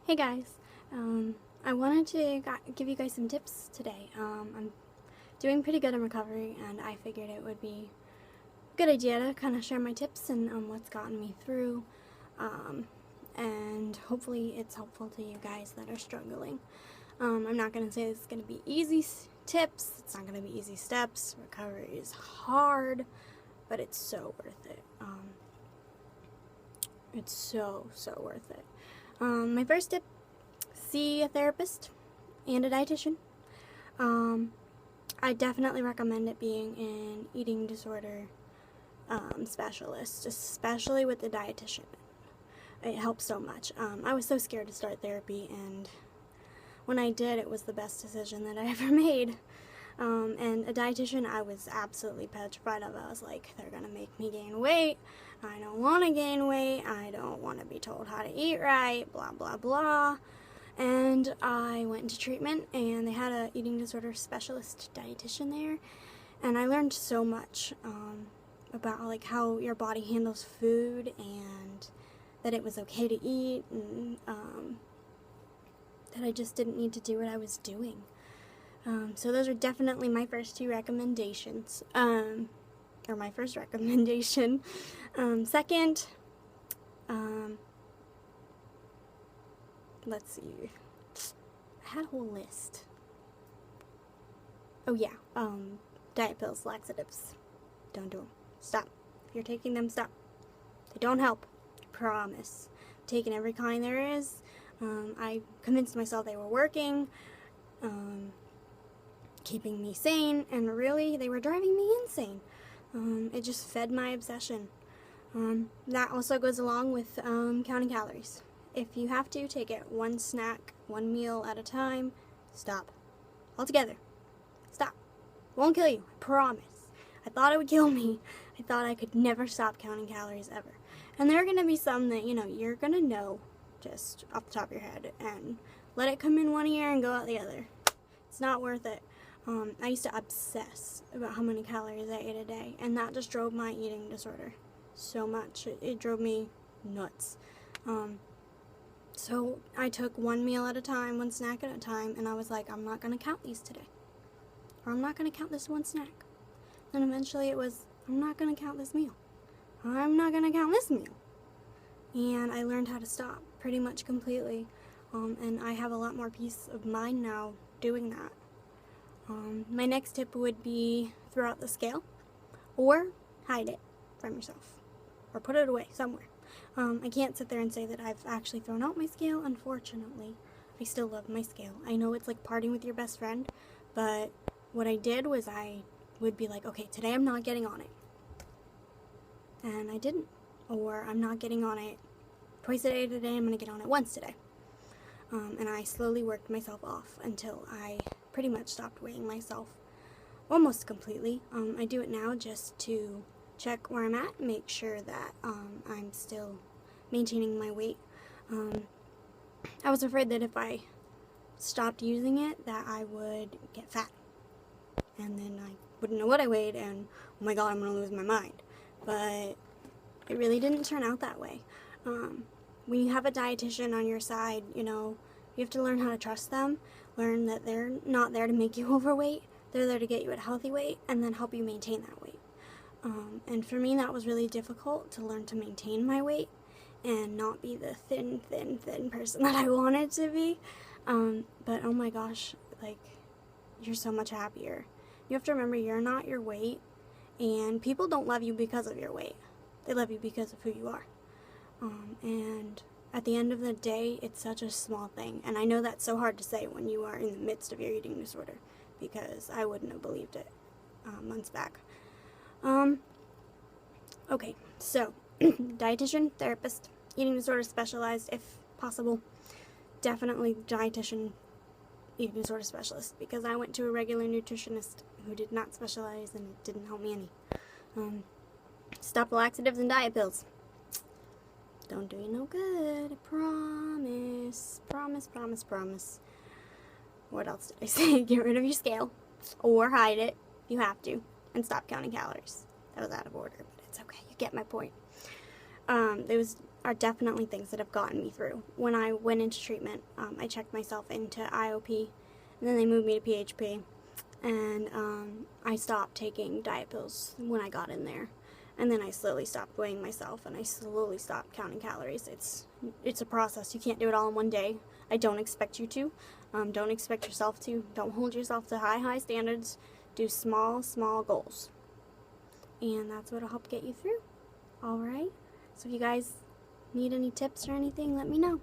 Hey guys, I wanted to give you guys some tips today. I'm doing pretty good in recovery, and I figured it would be a good idea to kind of share my tips and what's gotten me through, and hopefully it's helpful to you guys that are struggling. I'm not going to say it's going to be easy tips, it's not going to be easy steps. Recovery is hard, but it's so worth it. It's so worth it. My first tip, see a therapist and a dietitian. I definitely recommend it being an eating disorder specialist, especially with the dietitian. It helps so much. I was so scared to start therapy, and when I did, it was the best decision that I ever made. And a dietitian, I was absolutely petrified of. I was like, they're gonna make me gain weight. I don't want to gain weight. I don't want to be told how to eat right, blah blah blah. And I went into treatment, and they had a eating disorder specialist dietitian there, and I learned so much about like how your body handles food, and that it was okay to eat, and that I just didn't need to do what I was doing. So those are definitely my first two recommendations, or my first recommendation. Second, let's see, I had a whole list. Oh yeah, diet pills, laxatives, don't do them. Stop. If you're taking them, stop. They don't help, I promise. I'm taking every kind there is. I convinced myself they were working, keeping me sane, and really they were driving me insane. It just fed my obsession. That also goes along with counting calories. If you have to, take it one snack, one meal at a time. Stop. Altogether. Stop. Won't kill you, I promise. I thought it would kill me. I thought I could never stop counting calories ever. And there are going to be some that, you're going to know just off the top of your head, and let it come in one ear and go out the other. It's not worth it. I used to obsess about how many calories I ate a day, and that just drove my eating disorder so much. It drove me nuts. So I took one meal at a time, one snack at a time, and I was like, I'm not going to count these today. Or I'm not going to count this one snack. Then eventually it was, I'm not going to count this meal. I'm not going to count this meal. And I learned how to stop pretty much completely. And I have a lot more peace of mind now doing that. My next tip would be throw out the scale, or hide it from yourself, or put it away somewhere. I can't sit there and say that I've actually thrown out my scale, unfortunately. I still love my scale. I know it's like partying with your best friend, but what I did was I would be like, okay, today I'm not getting on it. And I didn't. Or I'm not getting on it twice a day today, I'm going to get on it once today. And I slowly worked myself off until I pretty much stopped weighing myself almost completely. I do it now just to check where I'm at, make sure that I'm still maintaining my weight. I was afraid that if I stopped using it, that I would get fat, and then I wouldn't know what I weighed, and oh my god, I'm gonna lose my mind. But it really didn't turn out that way. When you have a dietitian on your side, you have to learn how to trust them, learn that they're not there to make you overweight, they're there to get you at a healthy weight and then help you maintain that weight. And for me, that was really difficult to learn to maintain my weight and not be the thin person that I wanted to be. But oh my gosh, like, you're so much happier. You have to remember, you're not your weight, and people don't love you because of your weight. They love you because of who you are. And at the end of the day, it's such a small thing. And I know that's so hard to say when you are in the midst of your eating disorder, because I wouldn't have believed it months back. Okay, so dietitian, therapist, eating disorder specialized if possible. Definitely dietitian, eating disorder specialist, because I went to a regular nutritionist who did not specialize, and it didn't help me any. Stop the laxatives and diet pills. Don't do you no good, I promise. Promise. What else did I say? Get rid of your scale, or hide it if you have to, and stop counting calories. That was out of order, but it's okay, you get my point. It was are definitely things that have gotten me through. When I went into treatment, I checked myself into IOP, and then they moved me to PHP, and I stopped taking diet pills when I got in there. And then I slowly stopped weighing myself, and I slowly stopped counting calories. It's a process. You can't do it all in one day. I don't expect you to. Don't expect yourself to. Don't hold yourself to high standards. Do small goals. And that's what'll help get you through. Alright? So if you guys need any tips or anything, let me know.